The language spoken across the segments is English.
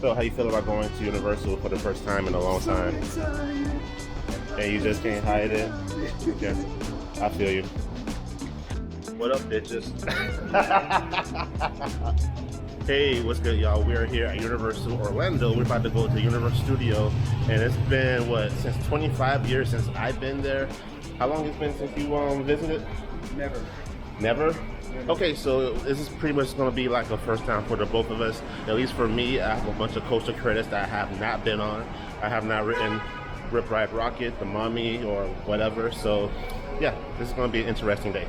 So how you feel about going to Universal for the first time in a long time? And you just can't hide it? Yeah, I feel you. What up, bitches? Hey, what's good, y'all? We're here at Universal Orlando. We're about to go to Universal Studio, and it's been, what, since 25 years since I've been there. How long it's been since you visited? Never. Never? Okay, so this is pretty much going to be like a first time for the both of us. At least for me, I have a bunch of coaster credits that I have not been on. I have not written Rip Ride Rockit, The Mummy, or whatever. So yeah, this is going to be an interesting day.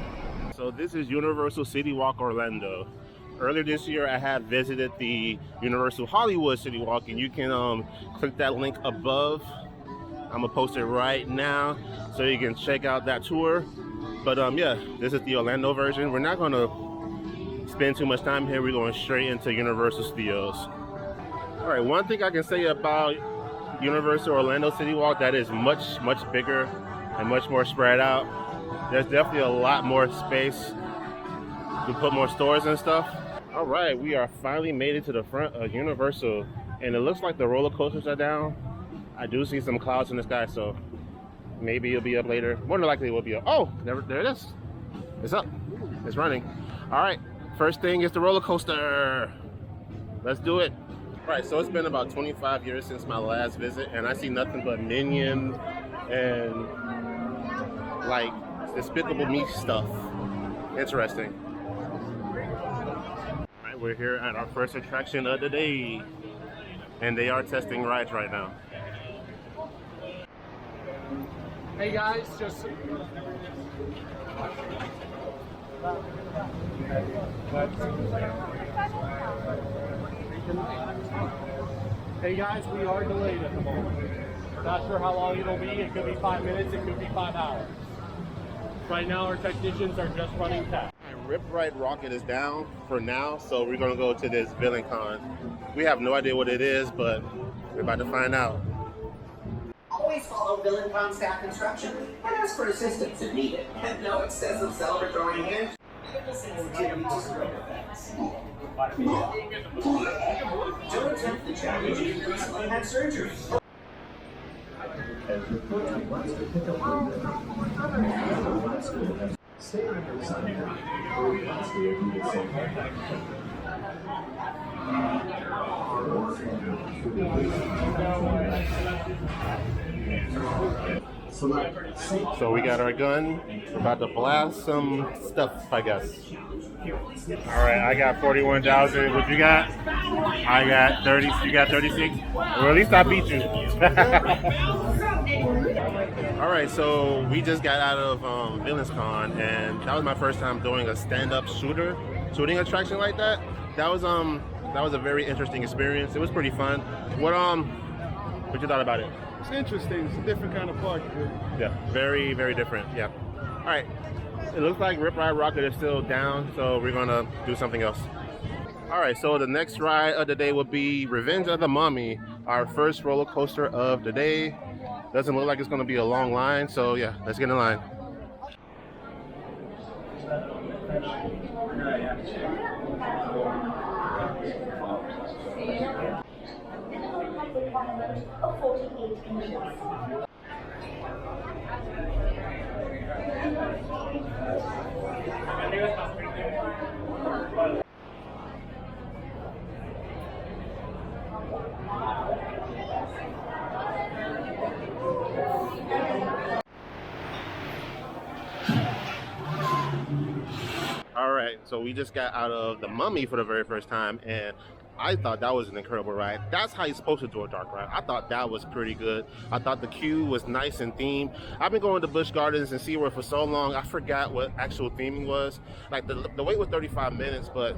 So this is Universal City Walk Orlando. Earlier this year, I had visited the Universal Hollywood City Walk, and you can click that link above. I'm gonna post it right now so you can check out that tour. But yeah, this is the Orlando version. We're not gonna spend too much time here. We're going straight into Universal Studios. All right, one thing I can say about Universal Orlando City Walk that is much bigger and much more spread out. There's definitely a lot more space to put more stores and stuff. All right, we are finally made it to the front of Universal, and it looks like the roller coasters are down. I do see some clouds in the sky, so maybe it'll be up later. More than likely it will be up. Oh, there it is. It's up. It's running. All right, first thing is the roller coaster. Let's do it. All right, so it's been about 25 years since my last visit, and I see nothing but Minions and like Despicable Me stuff. Interesting. We're here at our first attraction of the day, and they are testing rides right now. Hey guys, just Hey guys, we are delayed at the moment. Not sure how long it'll be. It could be 5 minutes, it could be 5 hours. Right now our technicians are just running tests. Rip Ride Rockit is down for now, so we're gonna go to this VillainCon. We have no idea what it is, but we're about to find out. Always follow VillainCon staff instructions and ask for assistance if needed. And no excessive celebratory hands. Don't attempt the challenge if you recently had surgery. Stay on your side. So we got our gun. We're about to blast some stuff, I guess. All right, I got 41,000. What you got? I got 30. You got 36? Or at least I beat you. All right, so we just got out of VillainCon, and that was my first time doing a stand-up shooting attraction like that. That was a very interesting experience. It was pretty fun. What you thought about it? It's interesting. It's a different kind of park. Yeah, very different. Yeah. All right. It looks like Rip Ride Rockit is still down, so we're gonna do something else. All right, so the next ride of the day will be Revenge of the Mummy, our first roller coaster of the day. Doesn't look like it's gonna be a long line, so yeah, let's get in line. Of 48 inches. All right, so we just got out of The Mummy for the very first time, and I thought that was an incredible ride. That's how you're supposed to do a dark ride. I thought that was pretty good. I thought the queue was nice and themed. I've been going to Busch Gardens and SeaWorld for so long, I forgot what actual theming was. Like the wait was 35 minutes, but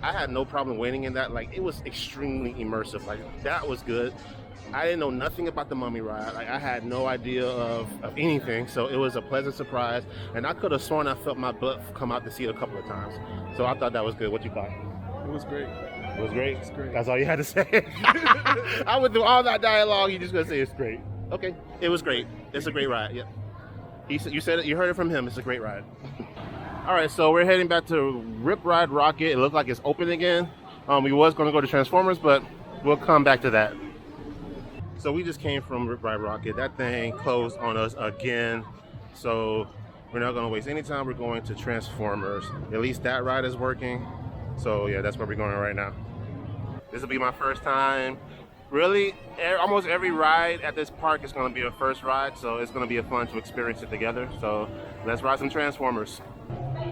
I had no problem waiting in that. Like, it was extremely immersive. Like, that was good. I didn't know nothing about the Mummy ride. Like, I had no idea of anything, so it was a pleasant surprise. And I could have sworn I felt my butt come out the seat a couple of times. So I thought that was good. What you thought? It was great. It was great? It's great. That's all you had to say? I went through all that dialogue, you just gonna say it's great. Okay, it was great. It's a great ride, yeah. You said it, you heard it from him, it's a great ride. All right, so we're heading back to Rip Ride Rockit. It looks like it's open again. We was gonna go to Transformers, but we'll come back to that. So we just came from Rip Ride Rockit. That thing closed on us again. So we're not gonna waste any time. We're going to Transformers. At least that ride is working. So yeah, that's where we're going right now. This will be my first time. Really, almost every ride at this park is gonna be a first ride. So it's gonna be fun to experience it together. So let's ride some Transformers.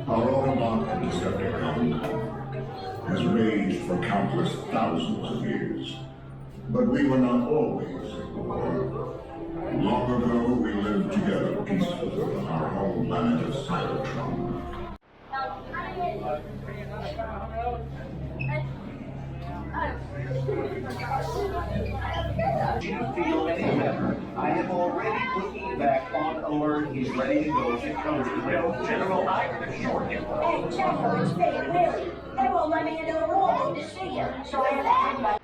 Our Autobot and Decepticon has raged for countless thousands of years. But we were not always at war. Long ago, we lived together peacefully on our homeplanet of Cybertron. Do you feel any better? I have already put evac on alert. He's ready to go if it comes to it. General, I can assure him. Hey, General, it's Dave Willie. They won't let me into the room to see you, so I have to hang my...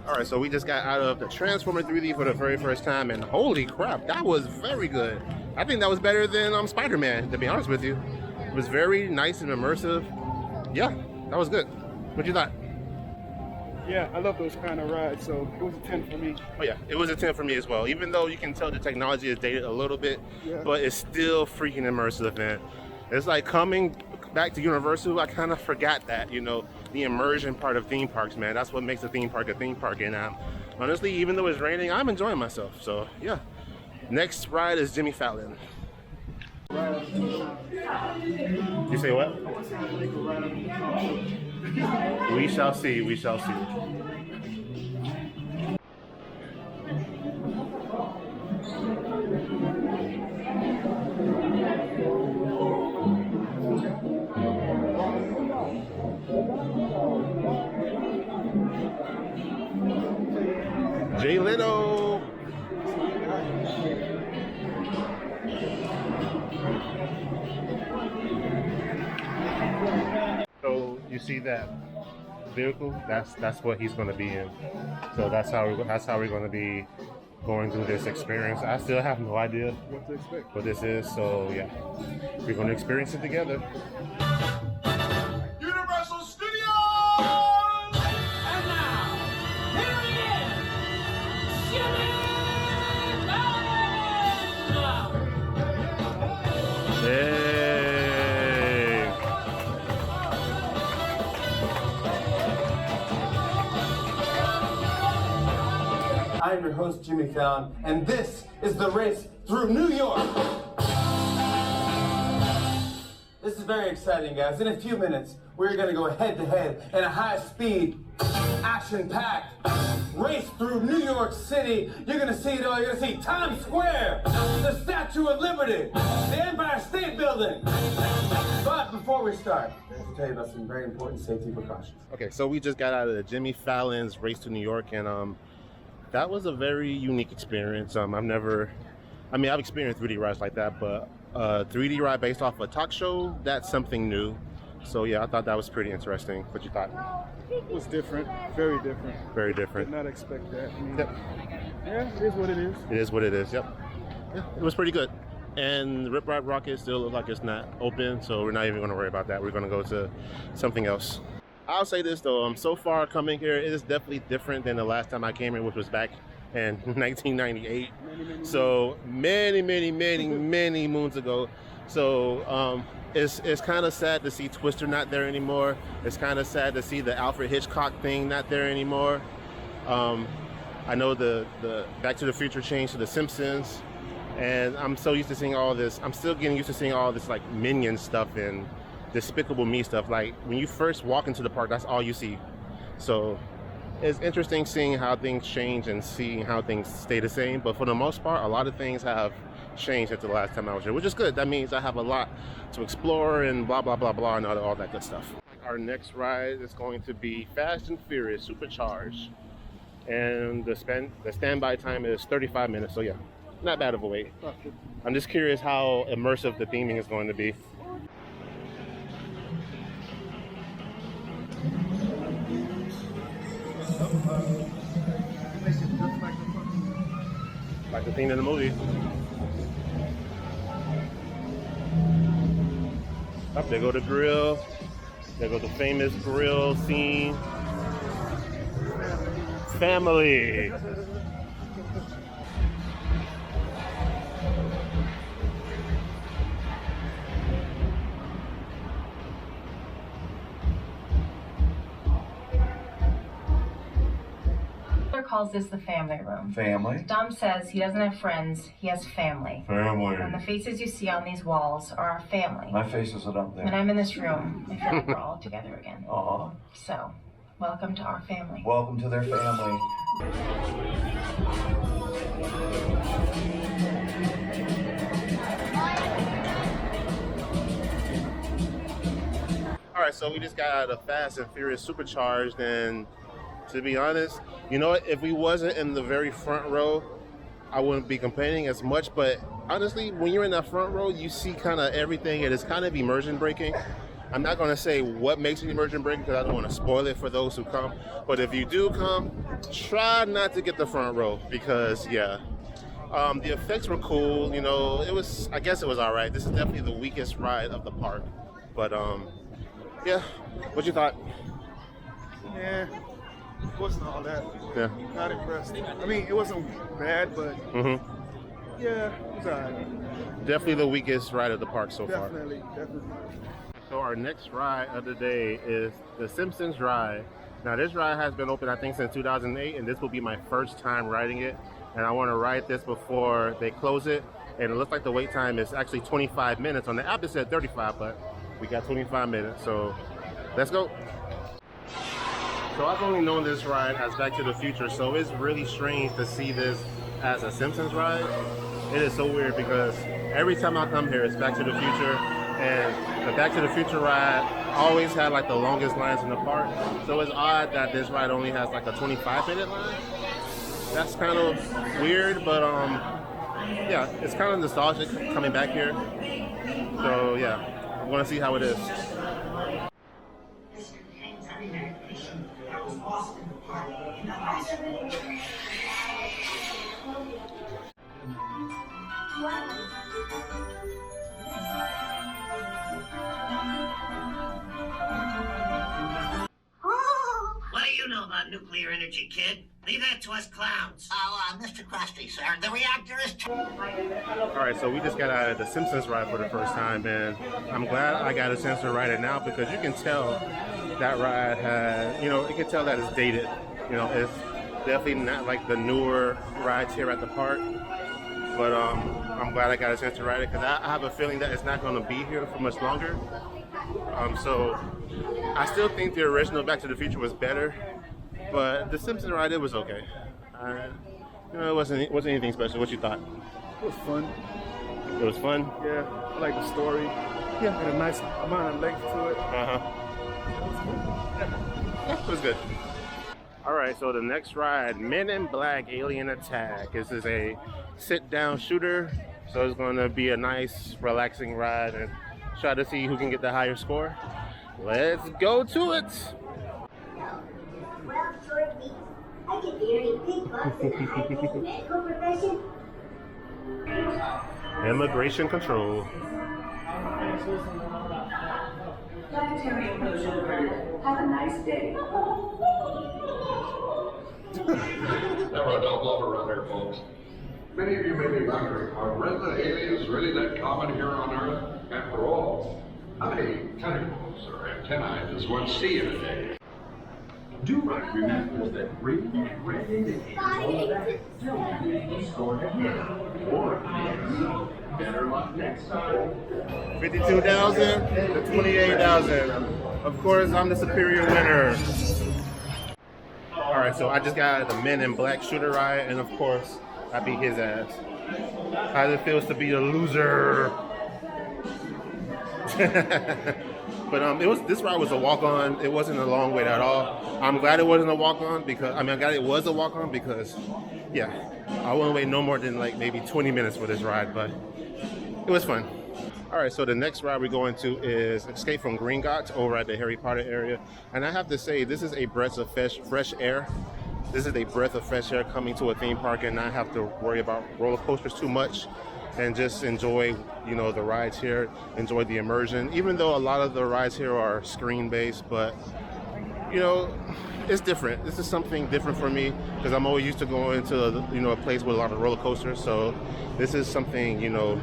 All right, so we just got out of the Transformer 3D for the very first time, and holy crap, that was very good. I think that was better than Spider-Man, to be honest with you. It was very nice and immersive. Yeah, that was good. What you thought? Yeah, I love those kind of rides, so it was a 10 for me. Oh yeah, it was a 10 for me as well. Even though you can tell the technology is dated a little bit, Yeah. but it's still freaking immersive, man. It's like coming back to Universal, I kind of forgot that, you know, the immersion part of theme parks, man. That's what makes a theme park. And honestly, even though it's raining, I'm enjoying myself. So yeah, next ride is Jimmy Fallon. You say what? We shall see, we shall see. Jay Leno. So you see that vehicle? That's what he's going to be in. So that's how we're going to be going through this experience. I still have no idea What to expect? what this is. So yeah, we're going to experience it together. Universal Studios! And now, here he is, Jimmy Fallon! Hey. I'm your host, Jimmy Fallon, and this is the race through New York. This is very exciting, guys. In a few minutes, we're gonna go head-to-head in a high-speed, action-packed race through New York City. You're gonna see it all. You're gonna see Times Square, the Statue of Liberty, the Empire State Building. But before we start, I have to tell you about some very important safety precautions. Okay, so we just got out of the Jimmy Fallon's Race to New York, and that was a very unique experience. I've experienced 3D rides like that, but 3D ride based off a talk show, that's something new. So yeah, I thought that was pretty interesting. What you thought? It was different, very different. Very Did different. not expect that. I mean, Yep. yeah, it is what it is. It is what it is. Yep. Yeah, it was pretty good. And Rip Ride Rockit still looks like it's not open, so we're not even going to worry about that. We're going to go to something else. I'll say this though, so far coming here, it is definitely different than the last time I came here, which was back in 1998. So many moons ago. So it's kind of sad to see Twister not there anymore. It's kind of sad to see the Alfred Hitchcock thing not there anymore. I know the Back to the Future changed to the Simpsons, and I'm so used to seeing all this. I'm still getting used to seeing all this like Minion stuff and Despicable Me stuff. Like when you first walk into the park, that's all you see. So it's interesting seeing how things change and seeing how things stay the same. But for the most part, a lot of things have changed since the last time I was here, which is good. That means I have a lot to explore and blah blah blah blah and all that good stuff. Our next ride is going to be Fast and Furious Supercharged, and the standby time is 35 minutes. So yeah, not bad of a wait. I'm just curious how immersive the theming is going to be. Like the thing in the movie. Up there go the grill. There goes the famous grill scene. Family. Calls this the family room. Family. Dom says he doesn't have friends, he has family. Family. And the faces you see on these walls are our family. My face isn't up there. When I'm in this room, I feel like we're all together again. Aw. So, welcome to our family. Welcome to their family. All right, so we just got out of Fast and Furious Supercharged, and to be honest, you know what? If we wasn't in the very front row, I wouldn't be complaining as much. But honestly, when you're in that front row, you see kind of everything. It is kind of immersion breaking. I'm not going to say what makes it immersion breaking because I don't want to spoil it for those who come. But if you do come, try not to get the front row because, yeah, the effects were cool. You know, it was. I guess it was all right. This is definitely the weakest ride of the park. But yeah, what you thought? Yeah. It wasn't all that. Yeah. Not impressed. I mean, it wasn't bad, but yeah, it was all right. Definitely the weakest ride of the park so far. Definitely. So our next ride of the day is the Simpsons ride. Now this ride has been open I think since 2008, and this will be my first time riding it. And I want to ride this before they close it. And it looks like the wait time is actually 25 minutes. On the app it said 35, but we got 25 minutes. So let's go. So I've only known this ride as Back to the Future, so it's really strange to see this as a Simpsons ride. It is so weird because every time I come here, it's Back to the Future, and the Back to the Future ride always had like the longest lines in the park. So it's odd that this ride only has like a 25-minute line. That's kind of weird, but yeah, it's kind of nostalgic coming back here. So yeah, I want to see how it is. What do you know about nuclear energy, kid? Leave that to us clowns. Mr. Krusty, sir. The reactor is... All right, so we just got out of the Simpsons ride for the first time, and I'm glad I got a chance to ride it now because you can tell that ride has, you know, you can tell that it's dated. You know, it's definitely not like the newer rides here at the park. But I'm glad I got a chance to ride it because I have a feeling that it's not going to be here for much longer. So I still think the original Back to the Future was better, but the Simpsons ride, it was okay. You know, it wasn't anything special. What you thought? It was fun. It was fun? Yeah, I like the story. Yeah, had a nice amount of length to it. Yeah, it was good. All right, so the next ride, Men in Black Alien Attack. This is a sit-down shooter, so it's going to be a nice, relaxing ride and try to see who can get the higher score. Let's go to it. Well, short weeks. I get very big bucks in the high-tech medical profession. Immigration control. Dietary inclusion. Have a nice day. Never a dull blower around here, folks. Many of you may be wondering, are resident aliens really that common here on Earth? After all, how many tentacles or antennae does one see in a day? Do right remember that green and red indicators all that still scored ahead. Or better luck next time. 52,000 to 28,000. Of course, I'm the superior winner. All right, so I just got the Men in Black shooter ride, and of course, I beat his ass. How it feels to be a loser. But this ride was a walk-on. It wasn't a long wait at all. I'm glad it wasn't a walk-on because I'm glad it was a walk-on because, yeah, I wouldn't wait no more than like maybe 20 minutes for this ride, but it was fun. All right, so the next ride we're going to is Escape from Gringotts over at the Harry Potter area. And I have to say, this is a breath of fresh air. This is a breath of fresh air coming to a theme park and not have to worry about roller coasters too much, and just enjoy, you know, the rides here, enjoy the immersion. Even though a lot of the rides here are screen based, but you know, it's different. This is something different for me because I'm always used to going to, you know, a place with a lot of roller coasters. So this is something, you know,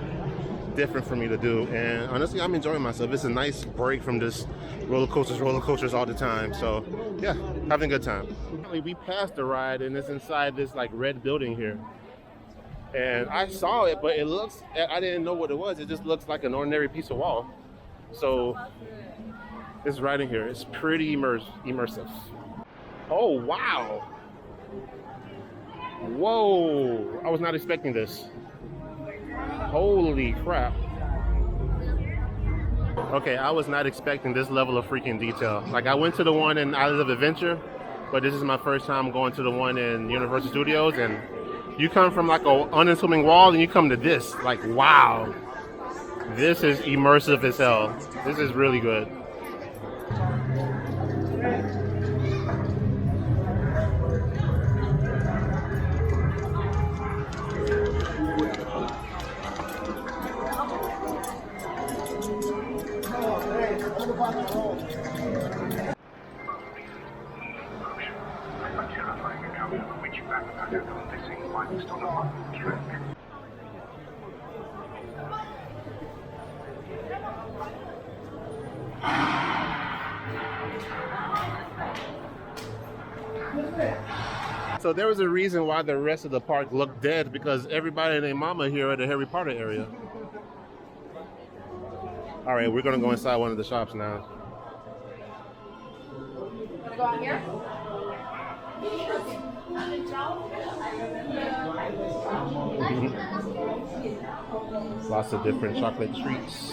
different for me to do, and honestly I'm enjoying myself. It's a nice break from just roller coasters all the time. So yeah, having a good time. We passed the ride and it's inside this like red building here, and I saw it, but it looks, I didn't know what it was. It just looks like an ordinary piece of wall. So this ride in here is pretty immersive. Oh wow, whoa, I was not expecting this. Holy crap. Okay, I was not expecting this level of freaking detail. Like, I went to the one in Islands of Adventure, but this is my first time going to the one in Universal Studios, and you come from like an unassuming wall and you come to this. Like, wow. This is immersive as hell. This is really good. So there was a reason why the rest of the park looked dead, because everybody and their mama here at the Harry Potter area. All right, we're gonna go inside one of the shops now. Wanna go out here? Lots of different chocolate treats.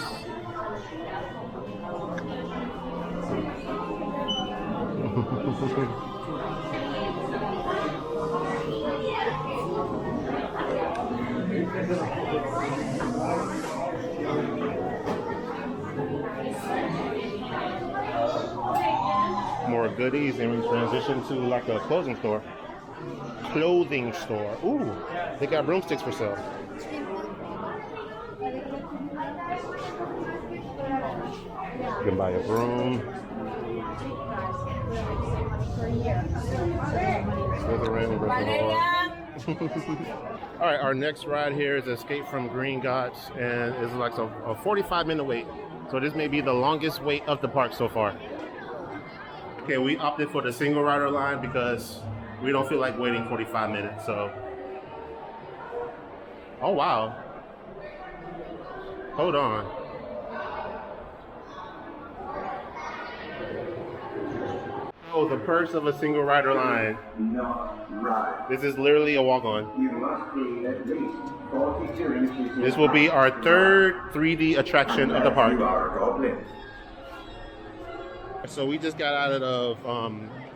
More goodies, and we transition to like a clothing store. Ooh, they got broomsticks for sale. You can buy a broom. Slytherin, Gryffindor. All right, our next ride here is Escape from Gringotts, and it's like a 45-minute wait. So this may be the longest wait of the park so far. Okay, we opted for the single rider line because we don't feel like waiting 45 minutes, so. Oh, wow. Hold on. Oh, the perks of a single rider line. This is literally a walk-on. This will be our third 3D attraction of the park. So we just got out of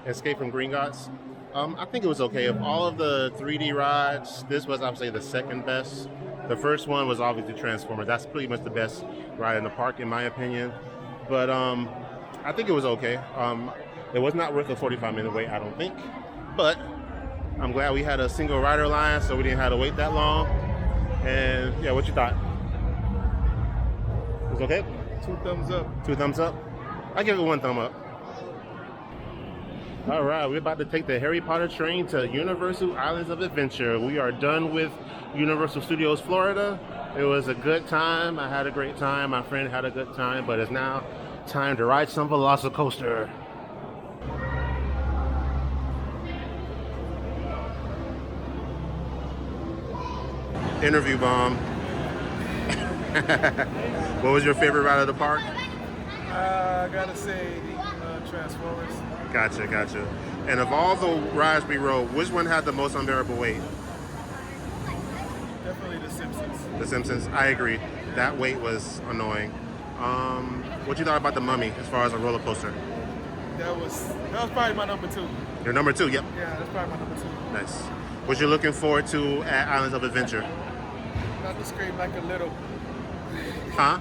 Escape from Gringotts. I think it was okay. Of all of the 3D rides, this was, I would say, the second best. The first one was obviously Transformers. That's pretty much the best ride in the park, in my opinion. But I think it was okay. It was not worth a 45-minute wait, I don't think. But I'm glad we had a single rider line, so we didn't have to wait that long. And yeah, what you thought? It was okay? 2 thumbs up. 2 thumbs up? I give it 1 thumb up. All right, we're about to take the Harry Potter train to Universal Islands of Adventure. We are done with Universal Studios Florida. It was a good time. I had a great time. My friend had a good time, but it's now time to ride some Velocicoaster. Interview bomb. What was your favorite ride of the park? I gotta say Transformers. Gotcha. And of all the rides we rode, which one had the most unbearable wait? Definitely The Simpsons. The Simpsons. I agree. That wait was annoying. What you thought about the Mummy as far as a roller coaster? That was probably my number 2. Your number 2, yep. Yeah, that's probably my number 2. Nice. What you looking forward to at Islands of Adventure? Not to scream like a little. Huh?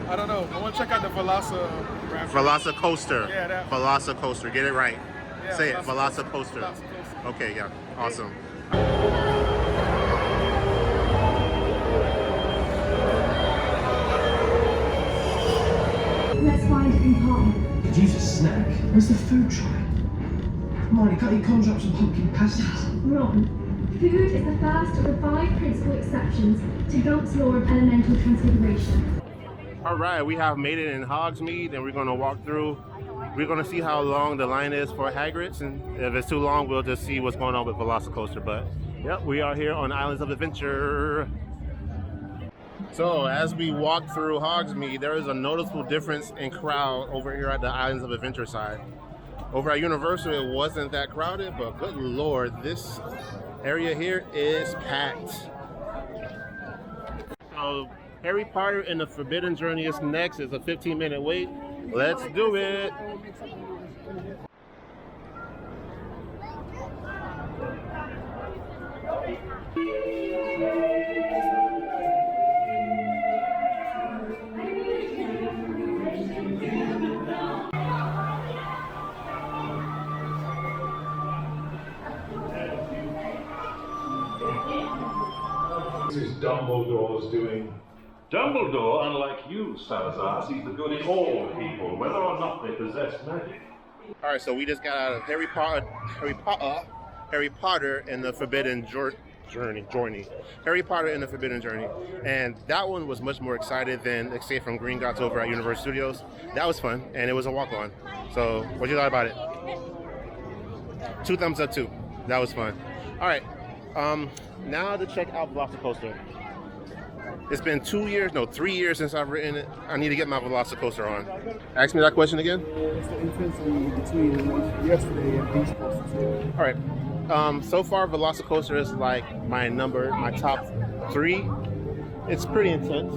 I don't know. I want to check out the Velocicoaster. Yeah, that. Velocicoaster. Get it right. Yeah, Say it. Velocicoaster. Velocicoaster. Okay, yeah, awesome. Let's find a compartment. Could use a snack. Where's the food tray? Marty, can't you conjure up some pumpkin pasties? Wrong. Food is the first of the 5 principal exceptions to Gump's law of elemental transfiguration. All right, we have made it in Hogsmeade, and we're gonna walk through. We're gonna see how long the line is for Hagrid's, and if it's too long, we'll just see what's going on with Velocicoaster. But yep, we are here on Islands of Adventure. So as we walk through Hogsmeade, there is a noticeable difference in crowd over here at the Islands of Adventure side. Over at Universal, it wasn't that crowded, but good Lord, this area here is packed. So Harry Potter and the Forbidden Journey is next. It's a 15-minute wait. Let's do it. This is Dumbledore's doing. Dumbledore, unlike you, Salazar, sees the good in all people, whether or not they possess magic. All right, so we just got out of Harry Potter and the Forbidden Journey. Harry Potter and the Forbidden Journey, and that one was much more excited than Escape from Gringotts over at Universal Studios. That was fun, and it was a walk-on. So, what you thought about it? 2 thumbs up too. That was fun. All right, now to check out Velocicoaster. It's been 3 years since I've ridden it. I need to get my Velocicoaster on. Ask me that question again. What's the intensity between yesterday and these coasters? All right. So far, Velocicoaster is like my top 3. It's pretty intense.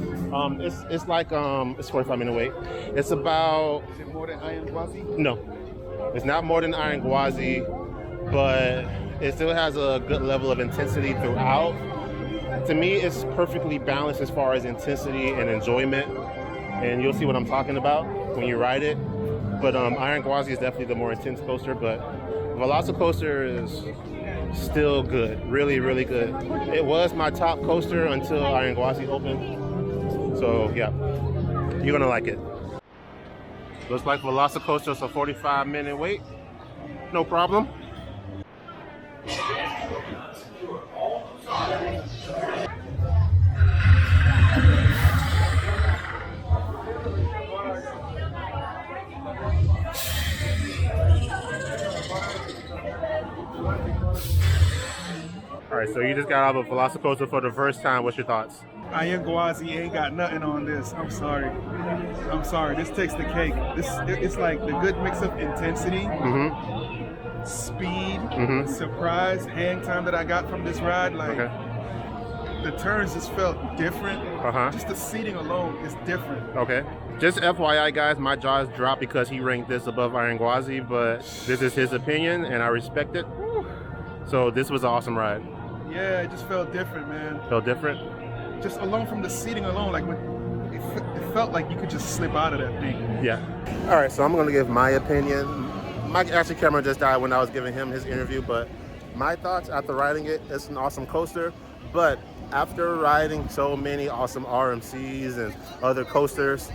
It's like it's 45-minute wait. It's about. Is it more than Iron Gwazi? No, it's not more than Iron Gwazi, but it still has a good level of intensity throughout. To me, it's perfectly balanced as far as intensity and enjoyment, and you'll see what I'm talking about when you ride it. But Iron Gwazi is definitely the more intense coaster, but Velocicoaster is still good, really, really good. It was my top coaster until Iron Gwazi opened, so yeah, you're gonna like it. Looks like Velocicoaster's a 45-minute wait, no problem. All right, so you just got out of a Velocicoaster for the first time. What's your thoughts? Iron Gwazi ain't got nothing on this. I'm sorry. This takes the cake. It's like the good mix of intensity, speed, surprise, hang time that I got from this ride. Like the turns just felt different. Just the seating alone is different. Okay. Just FYI, guys, my jaws dropped because he ranked this above Iron Gwazi, but this is his opinion, and I respect it. So this was an awesome ride. Yeah, it just felt different, man. Felt different? Just alone from the seating alone, like it felt like you could just slip out of that thing. Yeah. All right, so I'm gonna give my opinion. My camera just died when I was giving him his interview, but my thoughts after riding it, it's an awesome coaster, but after riding so many awesome RMCs and other coasters,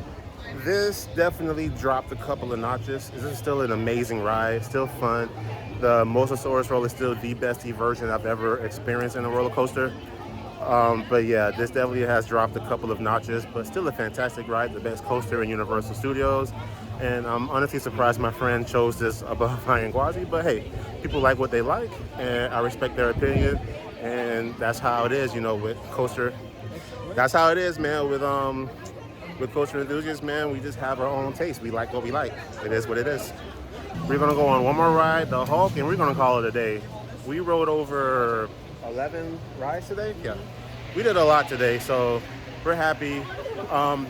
this definitely dropped a couple of notches. This is still an amazing ride, still fun. The Mosasaurus roll is still the best version I've ever experienced in a roller coaster. But yeah, this definitely has dropped a couple of notches, but still a fantastic ride, the best coaster in Universal Studios. And I'm honestly surprised my friend chose this above Iron Gwazi, but hey, people like what they like, and I respect their opinion. And that's how it is, you know, with coaster. That's how it is, man, with coaster enthusiasts, man. We just have our own taste. We like what we like. It is what it is. We're gonna go on one more ride, the Hulk, and we're gonna call it a day. We rode over 11 rides today. Yeah, we did a lot today, so we're happy.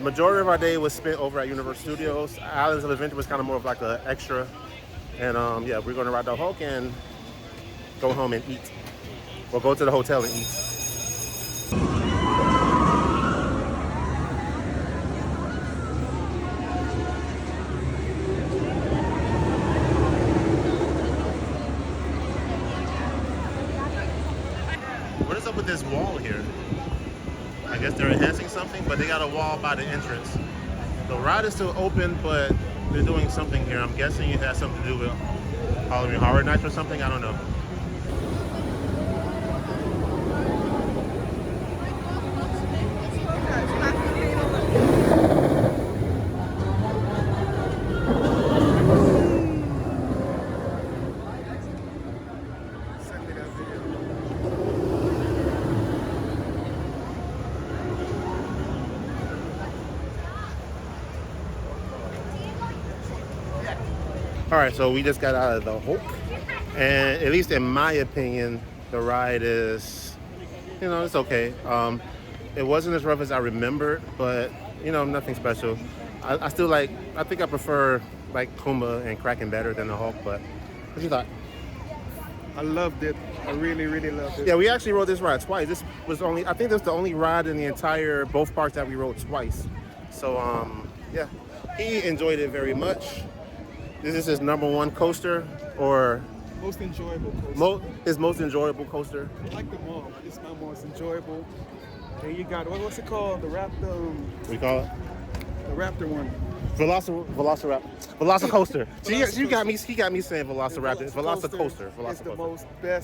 Majority of our day was spent over at Universal Studios. Islands of Adventure was kind of more of like an extra, and yeah, we're gonna ride the Hulk and go home and eat. We'll go to the hotel and eat. this wall here. I guess they're enhancing something, but they got a wall by the entrance. The ride is still open, but they're doing something here. I'm guessing it has something to do with Halloween Horror Nights or something. I don't know. All right, so we just got out of the Hulk, and at least in my opinion, the ride is, you know, it's okay. It wasn't as rough as I remembered, but you know, nothing special. I still like. I think I prefer like Kuma and Kraken better than the Hulk. But what you thought? I loved it. I really, really loved it. Yeah, we actually rode this ride twice. This was only, I think this was the only ride in the entire both parks that we rode twice. So yeah, he enjoyed it very much. This is his #1 coaster, or most enjoyable coaster. His most enjoyable coaster. I like them all, but it's my most enjoyable. And you got, what's it called? The Raptor. What do you call it? The Raptor one. Velocicoaster. See, you got me. He got me saying Velociraptor. Velocicoaster. It's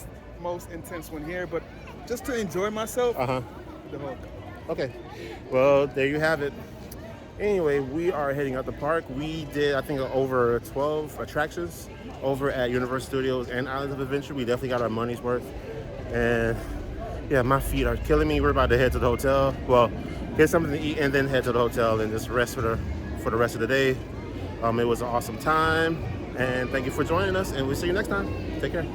the most intense one here. But just to enjoy myself, the Hulk. Okay. Well, there you have it. Anyway, we are heading out the park. We did, I think, over 12 attractions over at Universal Studios and Islands of Adventure. We definitely got our money's worth. And yeah, my feet are killing me. We're about to head to the hotel. Well, get something to eat and then head to the hotel and just rest for the rest of the day. It was an awesome time. And thank you for joining us. And we'll see you next time. Take care.